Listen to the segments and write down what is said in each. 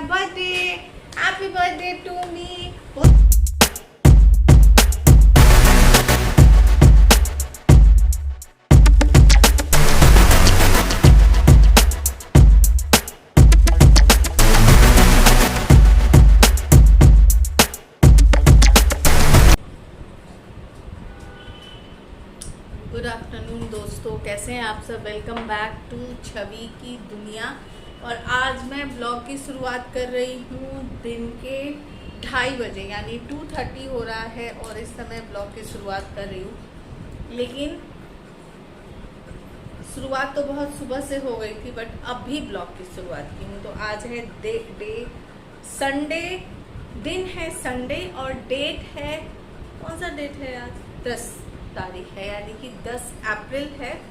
Birthday, happy birthday to me. Good afternoon दोस्तों, कैसे हैं आप सब। वेलकम बैक टू छवि की दुनिया। और आज मैं ब्लॉग की शुरुआत कर रही हूँ दिन के 2:30 बजे, यानी 2:30 हो रहा है और इस समय ब्लॉग की शुरुआत कर रही हूँ। लेकिन शुरुआत तो बहुत सुबह से हो गई थी, बट अब भी ब्लॉग की शुरुआत की हूँ। तो आज है डे संडे, दिन है संडे और डेट है, कौन सा डेट है आज, 10 तारीख है, यानी कि 10 अप्रैल है।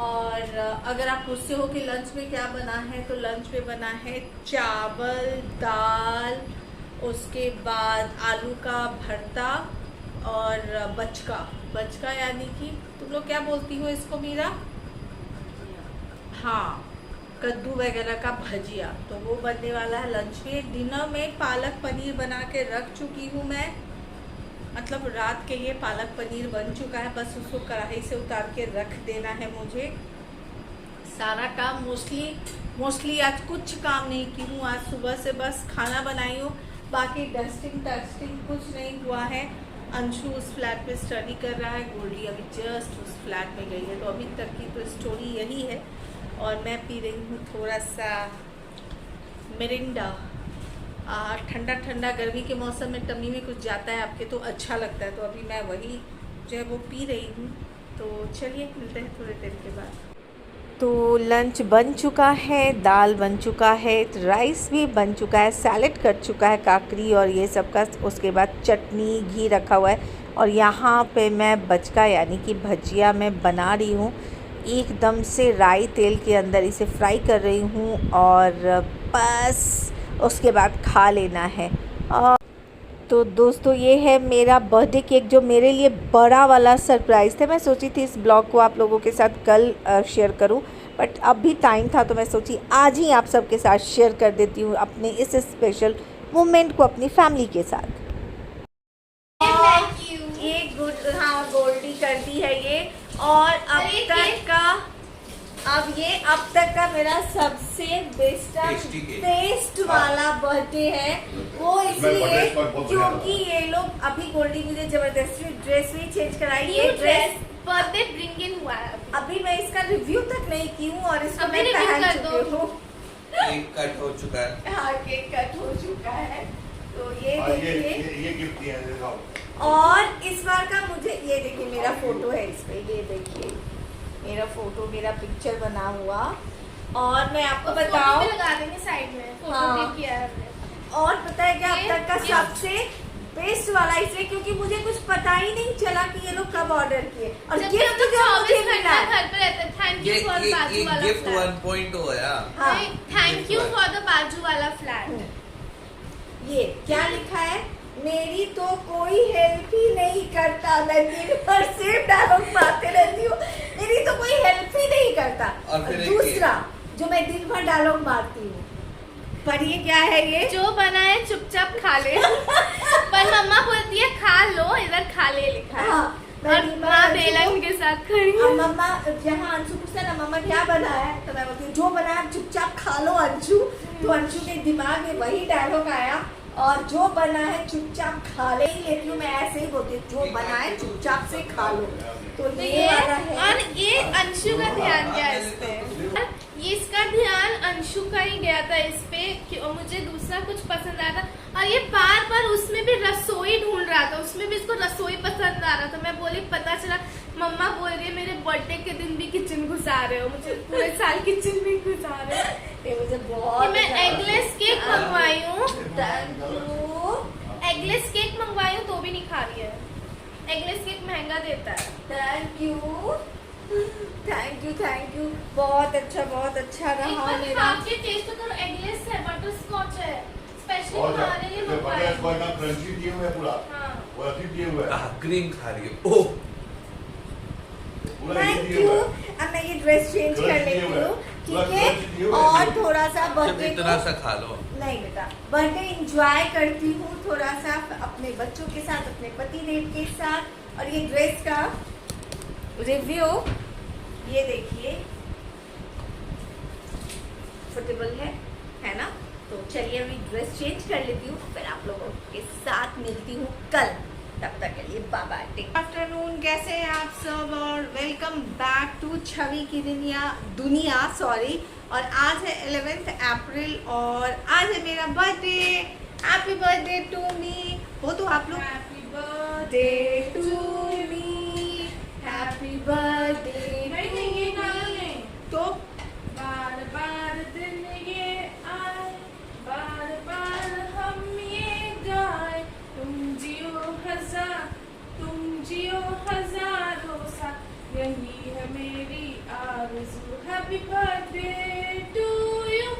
और अगर आप पूछते हो कि लंच में क्या बना है, तो लंच में बना है चावल, दाल, उसके बाद आलू का भरता और बचका यानी कि तुम लोग क्या बोलती हो इसको मीरा? हाँ, कद्दू वगैरह का भजिया। तो वो बनने वाला है लंच में। डिनर में पालक पनीर बना के रख चुकी हूँ मैं, मतलब रात के लिए पालक पनीर बन चुका है, बस उसको कढ़ाई से उतार के रख देना है मुझे। सारा काम मोस्टली आज कुछ काम नहीं की हूँ। आज सुबह से बस खाना बनाई हूँ, बाकी डस्टिंग कुछ नहीं हुआ है। अंशु उस फ्लैट पे स्टडी कर रहा है, गोल्डी अभी जस्ट उस फ्लैट में गई है। तो अभी तक की तो स्टोरी यही है। और मैं पी रही हूँ थोड़ा सा मिरिंडा। ठंडा ठंडा गर्मी के मौसम में टम्मी में कुछ जाता है आपके तो अच्छा लगता है, तो अभी मैं वही जो है वो पी रही हूँ। तो चलिए मिलते हैं थोड़ी देर के बाद। तो लंच बन चुका है, दाल बन चुका है, राइस भी बन चुका है, सैलेड कट चुका है, काकड़ी और ये सब का। उसके बाद चटनी, घी रखा हुआ है। और यहाँ पे मैं बचका यानी कि भजिया मैं बना रही हूँ। एकदम से राई तेल के अंदर इसे फ्राई कर रही हूँ और बस उसके बाद खा लेना है। तो दोस्तों, ये है मेरा बर्थडे केक, जो मेरे लिए बड़ा वाला सरप्राइज़ था। मैं सोची थी इस ब्लॉग को आप लोगों के साथ कल शेयर करूं, बट अब भी टाइम था तो मैं सोची आज ही आप सबके साथ शेयर कर देती हूं अपने इस स्पेशल मोमेंट को अपनी फैमिली के साथ। ये गोल्डी करती है ये। और अब तक का मेरा सबसे बेस्ट वाला बर्थडे है। वो इसलिए क्योंकि ये लोग अभी गोल्डी मुझे जबरदस्ती ड्रेस भी चेंज कराई। ये ड्रेस बर्थडे ब्रिंग इन हुआ है। अभी मैं इसका रिव्यू तक नहीं की हूँ और इसको मैं पहन चुकी हूँ। केक कट हो चुका है। हाँ, केक कट हो चुका है। तो ये देखिए, ये गिफ्ट दिया है। और इस बार का मुझे ये देखिए, मेरा फोटो है इस पे, ये देखिए मेरा फोटो, मेरा पिक्चर बना हुआ। और मैं आपको बताऊं, लगा देंगे साइड में, फोटो हाँ, किया है हमने। और पता है क्या, अब तक का सबसे बेस्ट वाला इसलिए क्योंकि मुझे कुछ पता ही नहीं चला कि ये लोग कब ऑर्डर किए। और गिफ्ट जो मुझे मिला घर पे रहता है। थैंक यू फॉर बाजू वाला गिफ्ट 1.0 है। थैंक यू फॉर द बाजू वाला फ्लैट। ये क्या लिखा है, मेरी तो कोई हेल्प ही नहीं करता, मैं दिन भर सिर्फ डायलॉग मारते रहती हूँ, मेरी तो कोई हेल्प ही नहीं करता। और दूसरा जो मैं दिन भर डायलॉग मारती हूँ, पर ये क्या है, ये जो बना है चुपचाप खा ले। पर मम्मा बोलती है खा लो, इधर खा ले लिखा है। और माँ बेलन के साथ खड़ी है। मम्मा जहाँ अंशु पूछता है ना मम्मा क्या बना है, तो मैं बोलती हूँ जो बना है चुपचाप खा लो अंशु। तो अंशु के दिमाग में वही डायलॉग आया, और जो बना है चुपचाप खा ले ही लेती हूँ, मैं ऐसे ही बोलती हूँ जो बना है चुपचाप से खा लो। तो ये वाला है। और ये अंशु का ध्यान गया इस पे, ये इसका ध्यान अंशु का ही गया था इस पे कि मुझे दूसरा कुछ पसंद आया था। और ये बार बार उसमें भी रसोई ढूंढ रहा था, उसमें भी इसको रसोई पसंद आ रहा था। मैं बोली, पता चला मम्मा बोल रही है मेरे बर्थडे के दिन भी किचन घुसा रहे हो, मुझे पूरे साल किचन में घुसा रहे हो। ये मुझे बहुत, मैं एगलेस केक मंगवाई हूँ, एगलेस केक मंगवाई हूँ तो भी नहीं खा रही है। एगलेस केक महंगा देता है। थैंक यू, बहुत अच्छा रहा मेरा। टेस्ट करो, एगलेस है, बटर स्कॉच है, स्पेशली हमारे लिए मंगवाया है। क्रंची दिए हुए पूरा, हाँ, वो अभी दिए हुए क्रीम खा रही है। ओह, थैंक यू। अब मैं ये ड्रेस चेंज कर लेती हूँ, ठीक है। और थोड़ा सा सिर्फ बर्थडे इतना सा खा लो। नहीं बेटा, बर्थडे एंजॉय करती हूँ थोड़ा सा अपने बच्चों के साथ, अपने पति देव के साथ। और ये ड्रेस का रिव्यू ये देखिए, कंफर्टेबल है ना। तो चलिए अभी ड्रेस चेंज कर लेती हूँ, फिर आप लोगों के साथ मिलती हूँ कल। तब तक के लिए बाय बाय, टेक आफ्टरनून। कैसे हैं आप सब और वेलकम बैक टू छवि की दुनिया सॉरी। और आज है 11 अप्रैल और आज है मेरा birthday. Happy birthday to me. हो तो आप लोग happy birthday to me, happy birthday. तो बार बार दिन ये आए, बार बार हम ये गाए, तुम जियो हजारों सा, यही है मेरी आरज़ू। Happy birthday to you,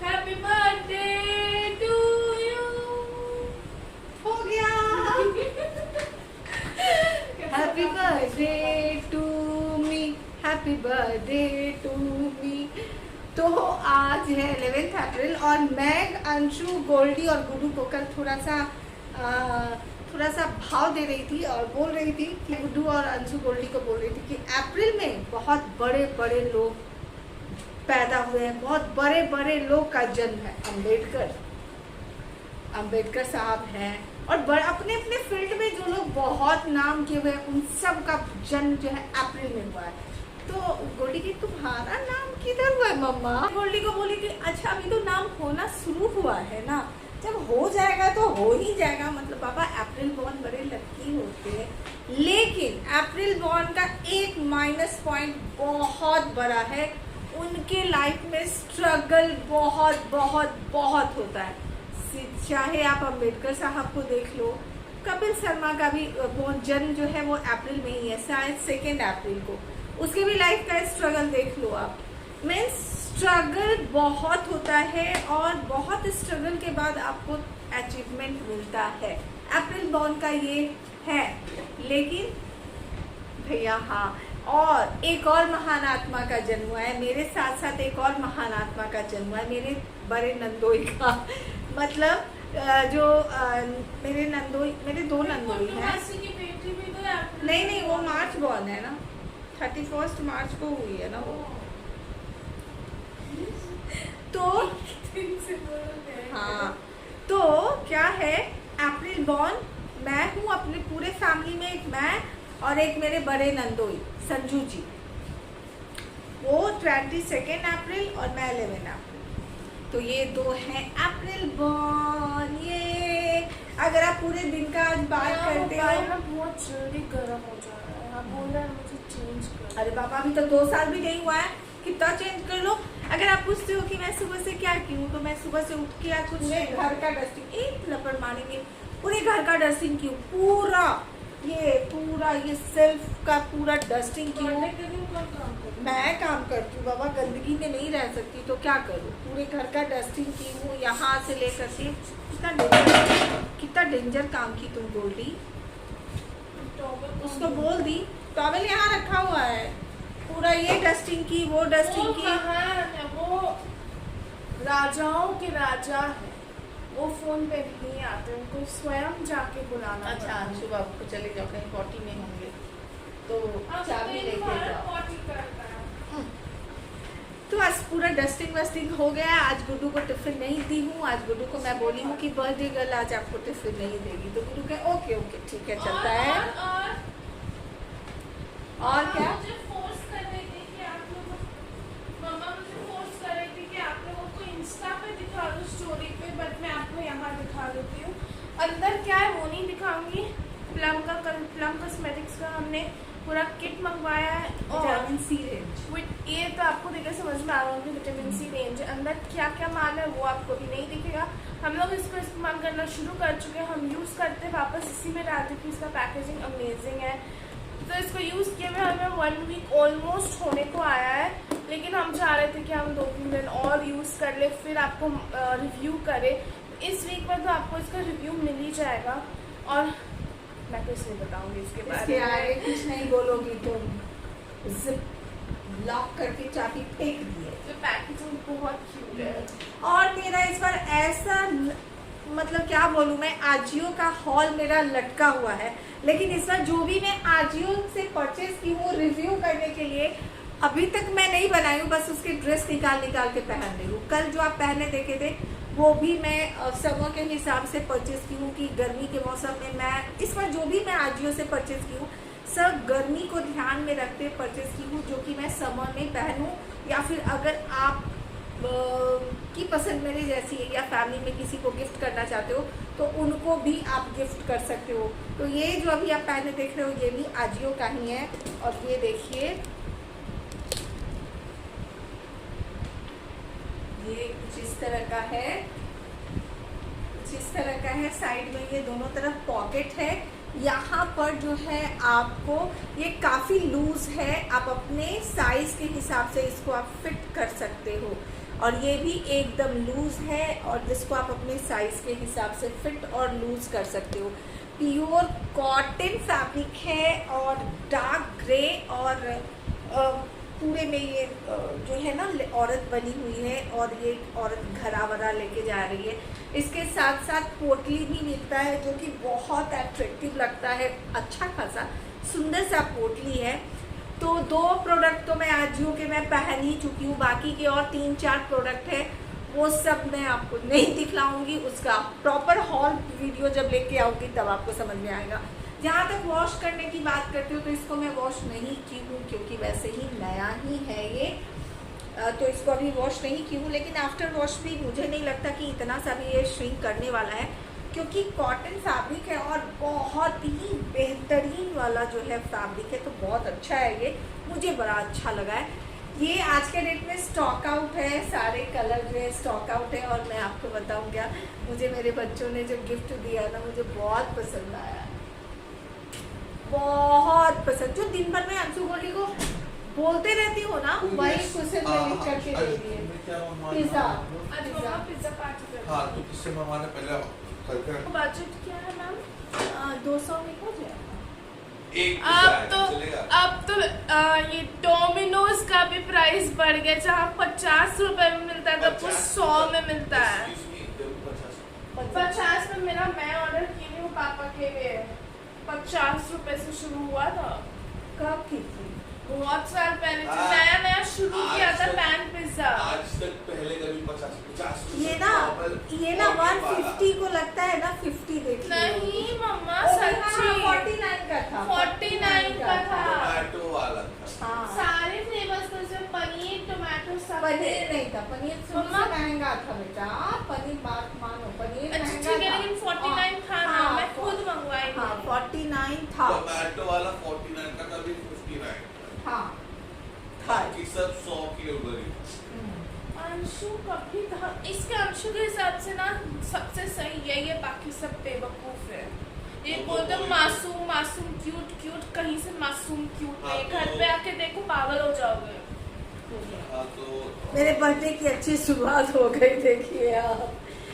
happy birthday to you. हो गया। Happy birthday to me, happy birthday to me. तो आज है 11 अप्रैल और मैं अंशु, गोल्डी और गुड्डू को कल थोड़ा सा भाव दे रही थी और बोल रही थी कि गुड्डू और अंशु गोल्डी को बोल रही थी कि अप्रैल में बहुत बड़े बड़े लोग पैदा हुए हैं, बहुत बड़े बड़े लोग का जन्म है। अंबेडकर साहब हैं और अपने अपने फील्ड में जो लोग बहुत नाम किए हुए हैं उन सब का जन्म जो है अप्रैल में हुआ है। तो गोल्डी की तुम्हारा नाम किधर हुआ है मम्मा? गोल्डी को बोली कि अच्छा अभी तो नाम होना शुरू हुआ है ना, जब हो जाएगा तो हो ही जाएगा। मतलब पापा अप्रैल बॉर्न बड़े लकी होते हैं, लेकिन अप्रैल बॉर्न का एक माइनस पॉइंट बहुत बड़ा है, उनके लाइफ में स्ट्रगल बहुत बहुत बहुत होता है। चाहे आप अंबेडकर साहब को देख लो, कपिल शर्मा का भी जन्म जो है वो अप्रैल में ही है, शायद 2 अप्रैल को। उसके भी लाइफ का स्ट्रगल देख लो आप। मीन्स स्ट्रगल बहुत होता है और बहुत स्ट्रगल के बाद आपको अचीवमेंट मिलता है। अप्रैल बॉर्न का ये है, लेकिन भैया हाँ, और एक और महान आत्मा का जन्म हुआ है मेरे साथ साथ, एक और महान आत्मा का जन्म हुआ है मेरे बड़े नंदोई का। मतलब मेरे 2 नंदोई हैं। नहीं वो मार्च बॉर्न है ना, 31 मार्च को हुई है ना वो। तो हाँ, तो क्या है अप्रैल बॉर्न मैं हूँ, अपने पूरे फैमिली में एक मैं और एक मेरे बड़े नंदोई संजू जी, वो 22 अप्रैल और मैं 11 अप्रैल। तो ये 2 हैं अप्रैल बॉर्न। ये अगर आप पूरे दिन का आज बात करते हो, बहुत जल्दी गर्म हो जा रहा है, आप बोल रहे हैं मुझे चेंज कर। अरे पापा अभी तो 2 साल भी नहीं हुआ है, कितना चेंज कर लो। अगर आप पूछते हो कि मैं सुबह से क्या की हूँ, तो मैं सुबह से उठ के आज कुछ घर का डस्टिंग, एक लपड़ मारेंगे, पूरे घर का डस्टिंग की हूँ, पूरा ये सेल्फ का पूरा डस्टिंग की हूँ। मैं काम करती हूँ बाबा, गंदगी में नहीं रह सकती तो क्या करूँ। पूरे घर का डस्टिंग की हूँ, यहाँ से लेकर के। कितना डेंजर काम की तुम गोल्डी। उसको बोल दी टॉवेल यहाँ रखा हुआ है, पूरा ये डस्टिंग की, वो डस्टिंग की। वो राजाओं के राजा है, वो फोन पे नहीं आते, उनको स्वयं जाके बुलाना। अच्छा सुबह को चले जाओ, कहीं पॉटी में होंगे तो चाबी लेके जाओ। तो आज पूरा डस्टिंग वस्टिंग हो गया। आज गुड्डू को टिफिन नहीं दी हूँ, आज गुड्डू को मैं बोली हूँ कि बर्थडे गर्ल आज आपको टिफिन नहीं देगी, तो गुड्डू कहे ओके ठीक है चलता है। और क्या मुझे फोर्स कर रही थी कि आप लोग, मम्मा मुझे फोर्स कर रही थी कि आप लोगों को इंस्टा पे दिखा दो स्टोरी पे, बट मैं आपको यहाँ दिखा देती हूँ। अंदर क्या है वो नहीं दिखाऊंगी। प्लम कॉस्मेटिक्स का हमने पूरा किट मंगवाया है और विटामिन सी रेंज, ये तो आपको देखकर समझ में आ रहा होगा विटामिन सी रेंज है। अंदर क्या क्या माल है वो आपको भी नहीं दिखेगा। हम लोग इसको इस्तेमाल करना शुरू कर चुके हैं, हम यूज़ करते वापस इसी में डालते कि इसका पैकेजिंग अमेजिंग है। तो इसको यूज़ किए हुए हमें 1 वीक ऑलमोस्ट होने को आया है, लेकिन हम चाह रहे थे कि हम 2-3 दिन और यूज़ कर ले, फिर आपको रिव्यू करें। इस वीक में तो आपको इसका रिव्यू मिल ही जाएगा और मैं कुछ नहीं बताऊंगी इसके बारे में। आगे कुछ नहीं बोलोगी तुम। जिप लॉक करके चाबी फेंक दी है। जो पैकेजिंग बहुत क्यूट है। और मेरा इस बार ऐसा मतलब क्या बोलूँ मैं, आजियो का हॉल मेरा लटका हुआ है, लेकिन इस बार जो भी मैं आजियो से परचेज की हूँ रिव्यू करने के लिए अभी तक मैं नहीं बनाई हूँ, बस उसकी ड्रेस निकाल के पहन रही हूँ। कल जो आप पहने देखे थे वो भी मैं समर के हिसाब से परचेज की हूँ कि गर्मी के मौसम में मैं इस बार जो भी मैं आजियो से परचेज की हूँ सब गर्मी को ध्यान में रखते परचेज की हूँ, जो कि मैं समर में पहनूँ, या फिर अगर आप की पसंद मेरी जैसी है या फैमिली में किसी को गिफ्ट करना चाहते हो तो उनको भी आप गिफ्ट कर सकते हो। तो ये जो अभी आप पहने देख रहे हो ये भी आजियो का ही है। और ये देखिए ये कुछ इस तरह का है, कुछ इस तरह का है। साइड में ये दोनों तरफ पॉकेट है। यहाँ पर जो है आपको ये काफ़ी लूज है, आप अपने साइज के हिसाब से इसको आप फिट कर सकते हो। और ये भी एकदम लूज है और जिसको आप अपने साइज के हिसाब से फिट और लूज कर सकते हो। प्योर कॉटन फैब्रिक है और डार्क ग्रे और पूरे में ये जो है ना औरत बनी हुई है और ये औरत घरा वरा लेके जा रही है। इसके साथ साथ पोटली भी मिलता है जो कि बहुत अट्रैक्टिव लगता है, अच्छा खासा सुंदर सा पोटली है। तो 2 प्रोडक्ट तो मैं आजियो के मैं पहन ही चुकी हूँ, बाकी के और 3-4 प्रोडक्ट है वो सब मैं आपको नहीं दिखलाऊंगी, उसका प्रॉपर हॉल वीडियो जब लेके आऊँगी तब आपको समझ में आएगा। जहाँ तक वॉश करने की बात करती हूँ तो इसको मैं वॉश नहीं की हूँ क्योंकि वैसे ही नया ही है ये, तो इसको अभी वॉश नहीं की हूँ। लेकिन आफ्टर वॉश भी मुझे नहीं लगता कि इतना सा भी ये श्रिंक करने वाला है क्योंकि कॉटन फैब्रिक है और बहुत ही बेहतरीन वाला जो है फैब्रिक है, तो बहुत अच्छा है ये, मुझे बड़ा अच्छा लगा है। ये आज के डेट में स्टॉक आउट है, सारे कलर जो है स्टॉक आउट है। और मैं आपको बताऊँ क्या, मुझे मेरे बच्चों ने जो गिफ्ट दिया ना मुझे बहुत पसंद आया, बहुत पसंद। जो दिन भर में अंशु गोल्डी को बोलते रहती हो ना वही कुशन में लिख करके दे दिए। Pizza pizza party. हाँ तो किससे मंगवाना पहले करके बजट क्या है मैम? 200 में हो जाएगा। एक अब तो ये डोमिनोज का भी प्राइस बढ़ गया, जहाँ 50 रुपए में मिलता है तब वो 100 में मिलता है। 50 में मेरा मैं ऑर्डर की हूँ पापा के लिए, 50 रुपए से शुरू हुआ था। कब की थी? बहुत साल पहले नया नया शुरू किया था पैन पिज्जा। आज तक पहले कभी 50 ये ना 150 को लगता है ना 50 देखिए। नहीं मम्मा सच्ची 49 का था, 49 का था। टोमेटो वाला था। हाँ। सारे फ्लेवर्स तो जो पनीर टोमेटो सब पनीर नहीं था, पनीर मम्मा महंगा था बेटा, पनीर बात मानो, पनीर अच्छा महंगा ठीक है, था। लेकिन 49 था ना, हाँ, मैं खुद मंगवाई थी। 49 था। टोमेटो वाला 49 का, कभी 59 हाँ था। बाकी सब 100 के ऊपर ही। अंशु कभी था, इसके अंशु के हिसाब से ना सबसे सही है ये, बाकी सब बेवकूफ है। ये बोलते मासूम मासूम क्यूट क्यूट, कहीं से मासूम क्यूट नहीं, घर पे आके देखो पागल हो जाओगे। तो मेरे बर्थडे की अच्छी शुरुआत हो गई, देखिए आप।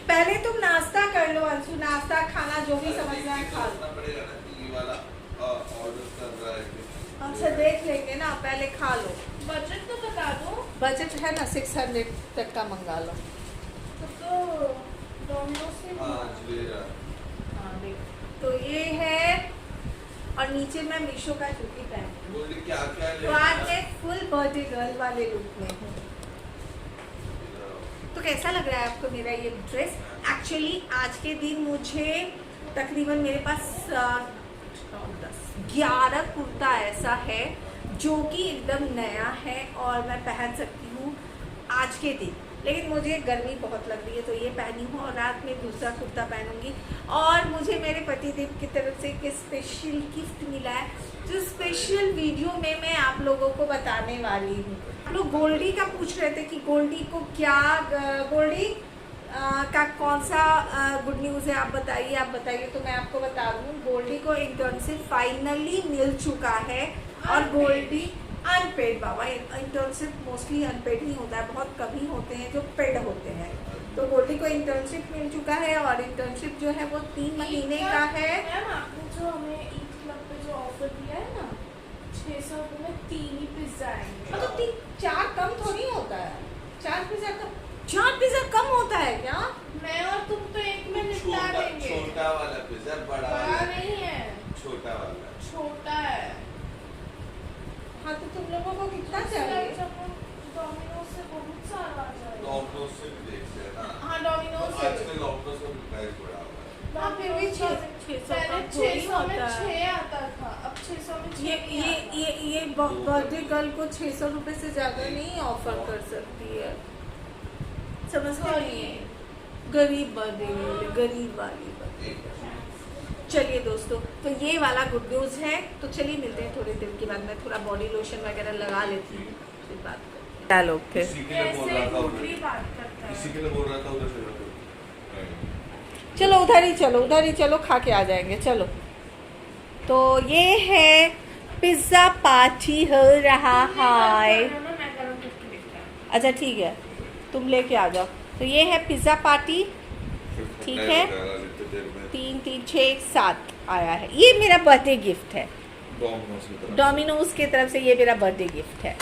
पहले तुम नाश्ता कर लो अंशु, नाश्ता खाना जो भी समझना है खा लो। पड़ेगा ना कि ये वाला ऑर्डर कर रहा है। अच्छा देख लेंगे ना, पहले खा लो। बजट तो बता दो। बजट है ना 600 तक का मंगा लो। तो डोमिनोज से हाँ देख, तो ये है और नीचे मैं मीशो का जूती पहन क्या क्या तो आज मैं फुल बर्थडे गर्ल वाले लुक में हूँ। तो कैसा लग रहा है आपको मेरा ये ड्रेस? एक्चुअली आज के दिन मुझे तकरीबन मेरे पास 11 कुर्ता ऐसा है जो कि एकदम नया है और मैं पहन सकती हूँ आज के दिन, लेकिन मुझे गर्मी बहुत लग रही है तो ये पहनी हूँ और रात में दूसरा कुर्ता पहनूंगी। और मुझे मेरे पतिदेव की तरफ से एक स्पेशल गिफ्ट मिला है जो स्पेशल वीडियो में मैं आप लोगों को बताने वाली हूँ। आप लोग गोल्डी का पूछ रहे थे कि गोल्डी को क्या, गोल्डी का कौन सा गुड न्यूज़ है आप बताइए। तो मैं आपको बता दूँ गोल्डी को इंटर्नशिप फाइनली मिल चुका है और गोल्डी अनपेड, बाबा इंटर्नशिप मोस्टली अनपेड ही होता है, बहुत कम ही होते हैं जो पेड होते हैं। तो गोल्डी को इंटर्नशिप मिल चुका है और इंटर्नशिप जो है वो 3 महीने का है। मैम आपने जो हमें ईद क्लब पे जो ऑफर दिया है ना 600 रुपये में 3 ही पिज्जा आएंगे। मतलब 4 कम थोड़ी होता है। 4 पिज्जा कम होता है क्या? मैं और तुम तो एक में निपटा देंगे। छोटा वाला पिज्जा, बड़ा बड़ा वाला नहीं है, छोटा वाला। छोटा है। हाँ तो तुम लोगों को कितना चाहिए? डोमिनोज से बहुत सारा आ जाएगा। डोमिनोज से भी देखते हैं ना। हाँ डोमिनोज से। आजकल डोमिनोज का प्राइस बढ़ा हुआ है। हाँ, फिर भी 600 पहले का थोड़ी 600 में होता है। 6 आता था, अब 600 में 6 ये बर्थडे गर्ल को 600 रुपए से ज्यादा नहीं ऑफर कर सकती है, समझते नहीं है? गरीब बर्थडे वाली, गरीब वाली birthday girl। चलिए दोस्तों, तो ये वाला गुड न्यूज है। तो चलिए मिलते हैं थोड़ी देर के बाद। मैं थोड़ा बॉडी लोशन वगैरह लगा लेती हूँ, फिर बात करते हैं। क्या लोग थे? इसी के लिए बोल रहा था उधर। बात करता है। इसी के लिए बोल रहा था उधर से जाओ। चलो उधर ही चलो, खा के आ जाएंगे। चलो, तो ये है पिज्जा पार्टी हो रहा है। मैं गरम करके देखता हूँ। अच्छा ठीक है, तुम लेके आ जाओ। तो ये है पिज्जा पार्टी, ठीक है। 3 3 6 7 आया है। ये मेरा बर्थडे गिफ्ट है, डोमिनोज की तरफ से। ये मेरा बर्थडे गिफ्ट है।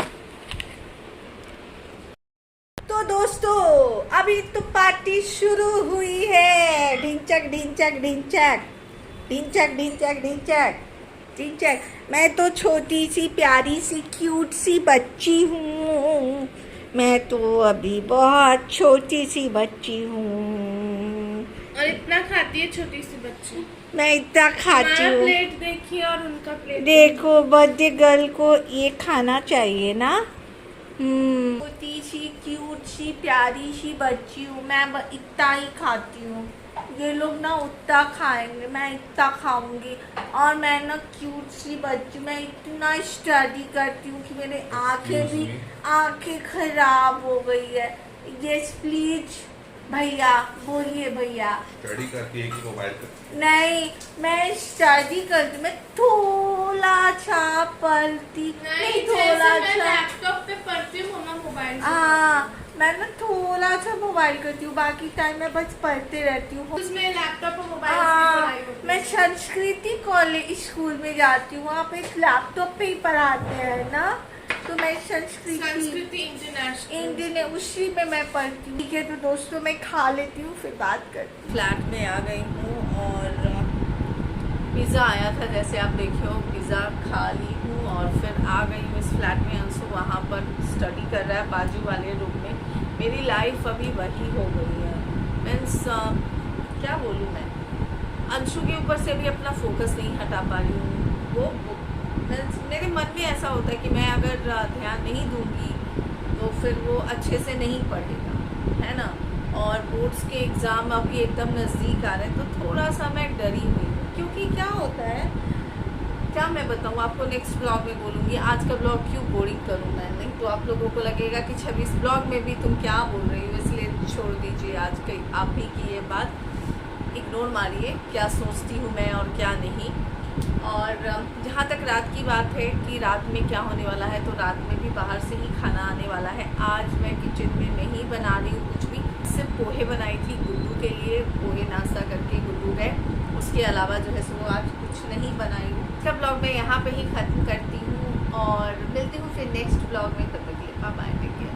तो दोस्तों, अभी तो पार्टी शुरू हुई है। ढिंचक ढिंचक ढिंचक ढिंचक ढिंचक ढिंचक ढिंचक। मैं तो छोटी सी प्यारी सी क्यूट सी बच्ची हूँ। मैं तो अभी बहुत छोटी सी बच्ची हूँ। और इतना खाती है छोटी सी बच्ची। मैं इतना खाती हमारा हूँ। प्लेट देखिए और उनका प्लेट देखो, बर्थडे गर्ल को ये खाना चाहिए ना। छोटी सी क्यूट सी प्यारी सी बच्ची हूँ मैं, इतना ही खाती हूँ। ये लोग ना उतना खाएंगे, मैं इतना खाऊंगी। और मैं ना क्यूट सी बच्ची, मैं इतना स्टडी करती हूँ कि मेरे आंखें खराब हो गई है। यस प्लीज भैया, बोलिए भैया। स्टडी करती है कि मोबाइल पर? नहीं, मैं स्टडी करती, मैं थोड़ा सा पढ़ती नहीं, थोड़ा सा लैपटॉप पे पढ़ती हूँ, मम्मा मोबाइल पे। हाँ, मैं ना थोड़ा सा मोबाइल करती हूँ, बाकी टाइम मैं बस पढ़ते रहती हूँ। उसमें लैपटॉप और मोबाइल से हाँ, पढ़ाई होती है। मैं संस्कृति कॉलेज स्कूल में जाती हूँ, वहाँ पे लैपटॉप पे ही पढ़ाते हैं ना। तो मैं संस्कृति इंडियन उसी में मैं पढ़ती हूँ। ठीक है, तो दोस्तों मैं खा लेती हूँ, फिर बात करती हूँ। फ्लैट में आ गई हूँ और पिज़्ज़ा आया था, जैसे आप देखे हो। पिज़्ज़ा खा ली हूँ और फिर आ गई हूँ इस फ्लैट में। अंशु वहाँ पर स्टडी कर रहा है बाजू वाले रूम में। मेरी लाइफ अभी वही हो गई है। मीन्स क्या बोलूँ मैं, अंशु के ऊपर से भी अपना फोकस नहीं हटा पा रही हूँ। वो मेरे मन में ऐसा होता है कि मैं अगर ध्यान नहीं दूंगी तो फिर वो अच्छे से नहीं पढ़ेगा, है ना। और बोर्ड्स के एग्ज़ाम अभी एकदम नज़दीक आ रहे हैं, तो थोड़ा सा मैं डरी हुई हूँ। क्योंकि क्या होता है, क्या मैं बताऊँ आपको, नेक्स्ट ब्लॉग में बोलूँगी। आज का ब्लॉग क्यों बोरिंग करूँ मैं, नहीं तो आप लोगों को लगेगा कि 26 ब्लॉग में भी तुम क्या बोल रही हो, इसलिए छोड़ दीजिए आज की आप ही की ये बात। इग्नोर मारिए क्या सोचती हूँ मैं और क्या नहीं। और जहाँ तक रात की बात है कि रात में क्या होने वाला है, तो रात में भी बाहर से ही खाना आने वाला है। आज मैं किचन में नहीं बना रही हूँ कुछ भी, सिर्फ पोहे बनाई थी गुड्डू के लिए। पोहे नाश्ता करके गुड्डू गए, उसके अलावा जो है सो आज कुछ नहीं बनाई हूँ। इसका ब्लॉग मैं यहाँ पे ही ख़त्म करती हूँ और मिलती हूँ फिर नेक्स्ट ब्लॉग में। तब तक के लिए बाय बाय, टेक केयर।